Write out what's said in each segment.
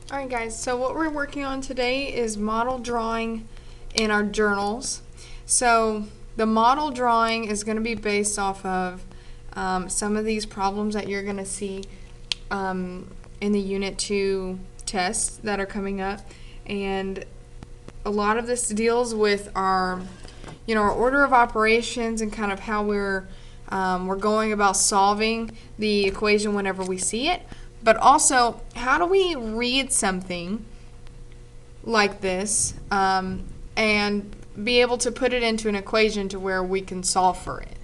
Alright guys, so what we're working on today is model drawing in our journals. So the model drawing is going to be based off of some of these problems that you're going to see in the Unit 2 tests that are coming up. And a lot of this deals with our, our order of operations and kind of how we're going about solving the equation whenever we see it. But also, how do we read something like this and be able to put it into an equation to where we can solve for it?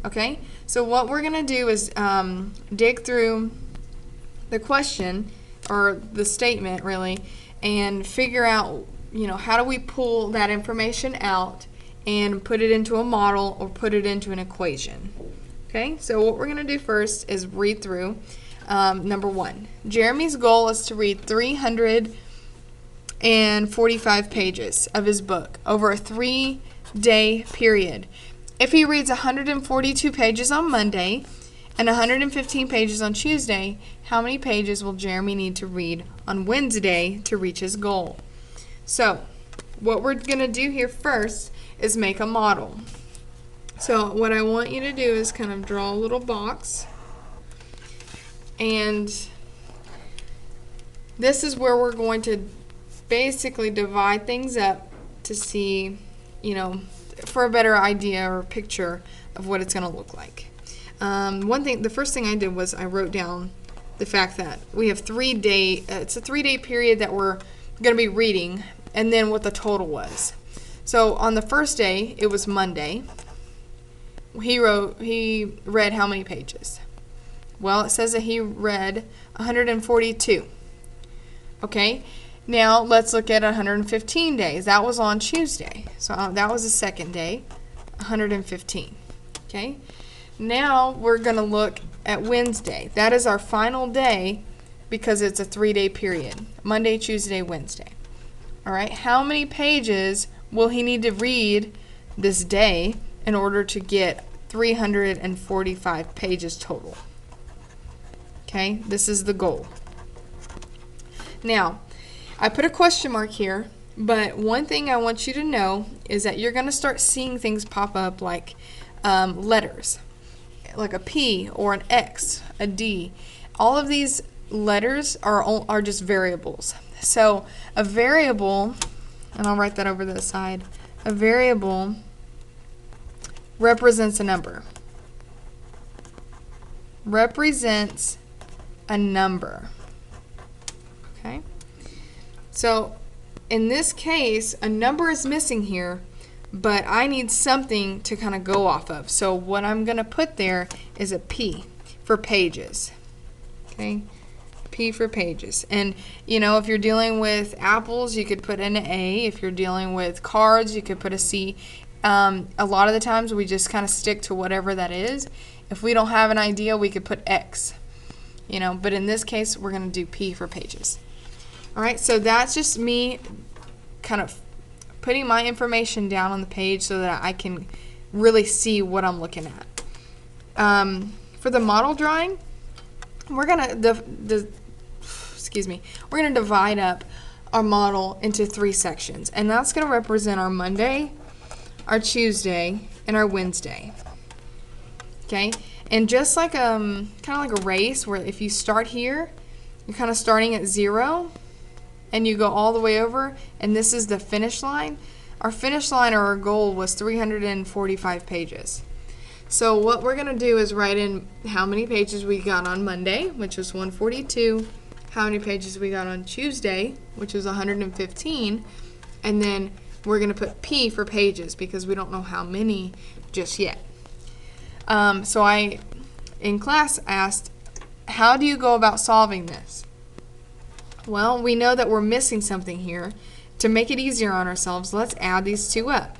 Okay, so what we're going to do is dig through the question, or the statement really, and figure out, how do we pull that information out and put it into a model or put it into an equation. Okay, so what we're going to do first is read through. Number 1, Jeremy's goal is to read 345 pages of his book over a 3-day period. If he reads 142 pages on Monday and 115 pages on Tuesday, how many pages will Jeremy need to read on Wednesday to reach his goal? So, what we're going to do here first is make a model. So, what I want you to do is kind of draw a little box. And this is where we're going to basically divide things up to see, for a better idea or picture of what it's going to look like. The first thing I did was I wrote down the fact that we have it's a 3-day period that we're going to be reading, and then what the total was. So on the first day, it was Monday. He read how many pages? Well, it says that he read 142. Okay, now let's look at 115 days. That was on Tuesday. So that was the second day, 115. Okay, now we're going to look at Wednesday. That is our final day because it's a 3-day period. Monday, Tuesday, Wednesday. All right, how many pages will he need to read this day in order to get 345 pages total? Okay, this is the goal. Now, I put a question mark here, but one thing I want you to know is that you're going to start seeing things pop up like letters, like a P or an X, a D. All of these letters are just variables. So a variable, and I'll write that over to the side, a variable represents a number. Represents a number. Okay? So in this case, a number is missing here, but I need something to kind of go off of. So what I'm going to put there is a P for pages. Okay? P for pages. And, if you're dealing with apples, you could put an A. If you're dealing with cards, you could put a C. A lot of the times we just kind of stick to whatever that is. If we don't have an idea, we could put X. But in this case, we're going to do P for pages. All right, so that's just me kind of putting my information down on the page so that I can really see what I'm looking at. For the model drawing, we're going to divide up our model into 3 sections, and that's going to represent our Monday, our Tuesday, and our Wednesday. Okay? And just like kind of like a race, where if you start here, you're kind of starting at 0, and you go all the way over, and this is the finish line. Our finish line, or our goal, was 345 pages. So what we're going to do is write in how many pages we got on Monday, which was 142, how many pages we got on Tuesday, which was 115, and then we're going to put P for pages because we don't know how many just yet. So I, in class, asked, how do you go about solving this? Well, we know that we're missing something here. To make it easier on ourselves, let's add these two up.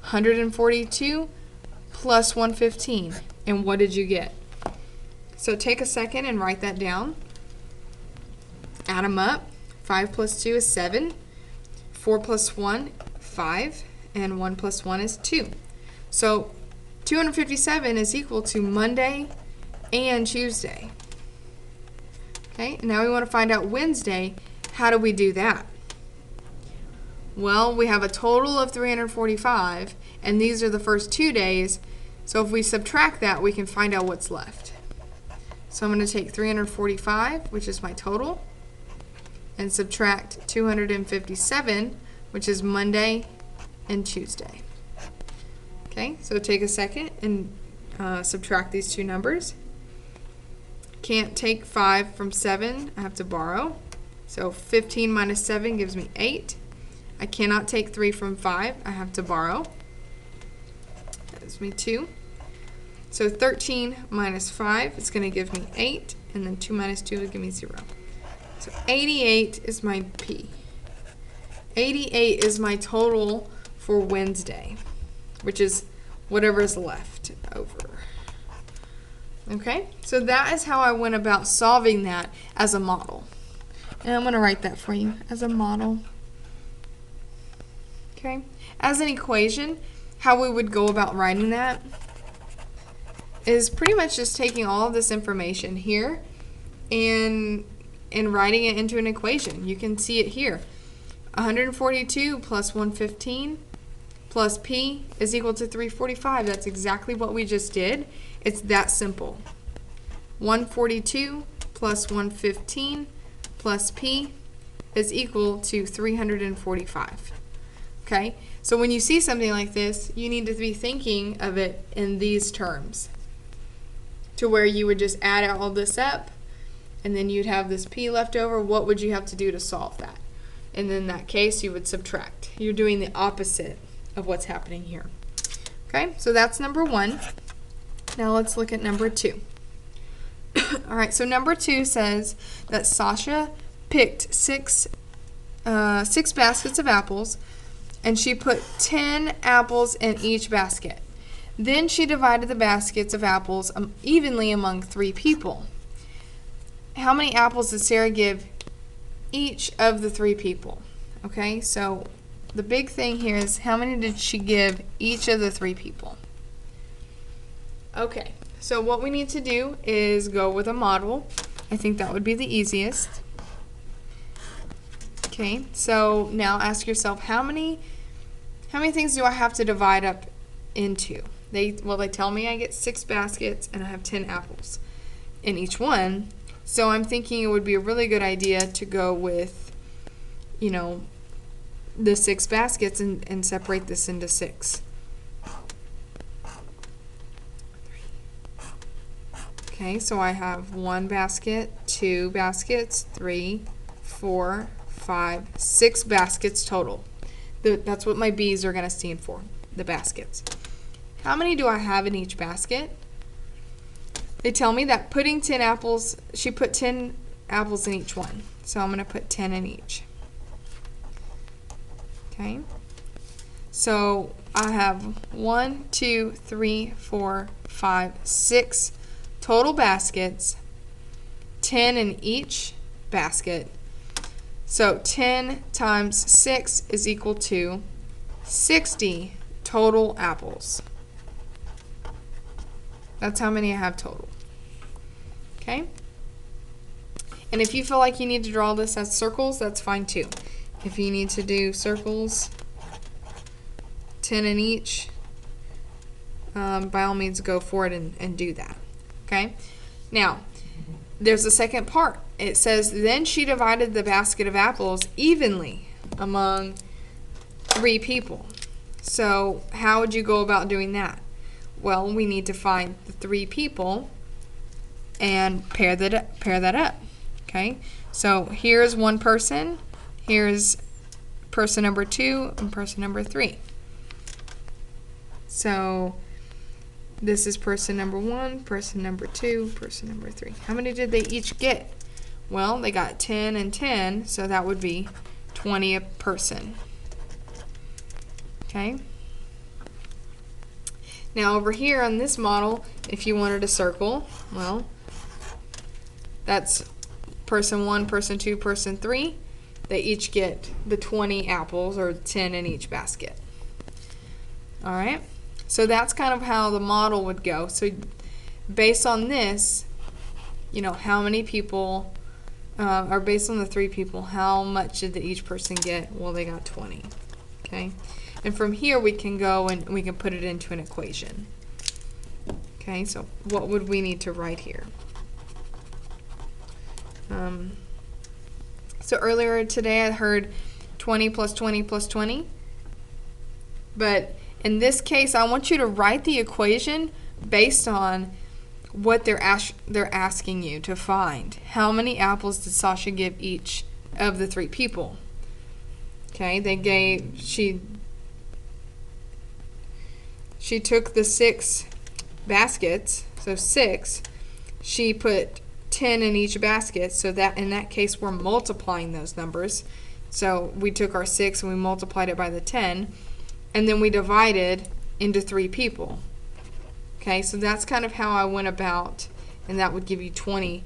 142 plus 115. And what did you get? So take a second and write that down. Add them up. 5 plus 2 is 7. 4 plus 1, 5. And 1 plus 1 is 2. So 257 is equal to Monday and Tuesday. Okay, now we want to find out Wednesday. how do we do that? Well, we have a total of 345, and these are the first 2 days. So if we subtract that, we can find out what's left. So I'm going to take 345, which is my total, and subtract 257, which is Monday and Tuesday. Okay, so take a second and subtract these two numbers. Can't take 5 from 7, I have to borrow. So 15 minus 7 gives me 8. I cannot take 3 from 5, I have to borrow. That gives me 2. So 13 minus 5 is going to give me 8, and then 2 minus 2 will give me 0. So 88 is my P. 88 is my total for Wednesday, which is whatever is left over. Okay, so that is how I went about solving that as a model. And I'm going to write that for you as a model. Okay, as an equation, how we would go about writing that is pretty much just taking all of this information here and writing it into an equation. You can see it here. 142 plus 115 plus P is equal to 345. That's exactly what we just did. It's that simple. 142 plus 115 plus P is equal to 345. Okay? So when you see something like this, you need to be thinking of it in these terms, to where you would just add all this up, and then you'd have this P left over. What would you have to do to solve that? And in that case, you would subtract. You're doing the opposite of what's happening here. Okay, so that's number 1. Now let's look at number 2. All right, so number 2 says that Sasha picked six baskets of apples, and she put 10 apples in each basket. Then she divided the baskets of apples evenly among 3 people. How many apples did Sarah give each of the 3 people? Okay, so the big thing here is how many did she give each of the 3 people? Okay, so what we need to do is go with a model. I think that would be the easiest. Okay, so now ask yourself, how many things do I have to divide up into? They tell me I get 6 baskets and I have 10 apples in each one. So I'm thinking it would be a really good idea to go with, the 6 baskets and separate this into 6. Okay, so I have 1 basket, 2 baskets, 3, 4, 5, 6 baskets total. That's what my B's are going to stand for, the baskets. How many do I have in each basket? They tell me that putting 10 apples, she put 10 apples in each one. So I'm going to put 10 in each. Okay. So I have 1, 2, 3, 4, 5, 6 total baskets, 10 in each basket. So 10 times 6 is equal to 60 total apples. That's how many I have total. Okay? And if you feel like you need to draw this as circles, that's fine too. If you need to do circles, 10 in each, by all means go for it and do that. Okay? Now, there's a second part. It says, then she divided the basket of apples evenly among 3 people. So how would you go about doing that? Well, we need to find the 3 people and pair that up. Okay? So here's one person, here's person number 2, and person number 3. So this is person number 1, person number 2, person number 3. How many did they each get? Well, they got 10 and 10, so that would be 20 a person. Okay? Now over here on this model, if you wanted to circle, well, that's person 1, person 2, person 3. They each get the 20 apples, or 10 in each basket. All right? So that's kind of how the model would go. So based on this, how many people or based on the 3 people, how much did each person get? Well, they got 20. Okay, and from here we can go and we can put it into an equation. Okay, so what would we need to write here? So earlier today I heard 20 plus 20 plus 20. But in this case, I want you to write the equation based on what they're asking you to find. How many apples did Sasha give each of the 3 people? Okay, she took the 6 baskets, so 6. She put 10 in each basket, so that in that case we're multiplying those numbers. So we took our 6 and we multiplied it by the 10, and then we divided into 3 people. Okay, so that's kind of how I went about, and that would give you 20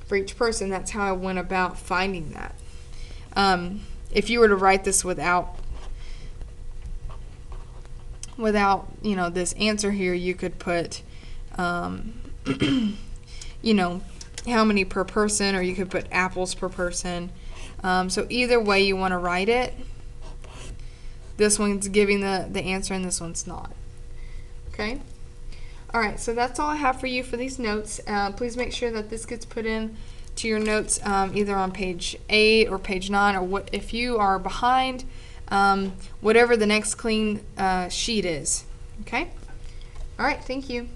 for each person. That's how I went about finding that. If you were to write this without this answer here, you could put how many per person, or you could put apples per person. So either way you want to write it, this one's giving the answer and this one's not. Okay? Alright, so that's all I have for you for these notes. Please make sure that this gets put in to your notes either on page 8 or page 9, or if you are behind, whatever the next clean sheet is. Okay? Alright, thank you.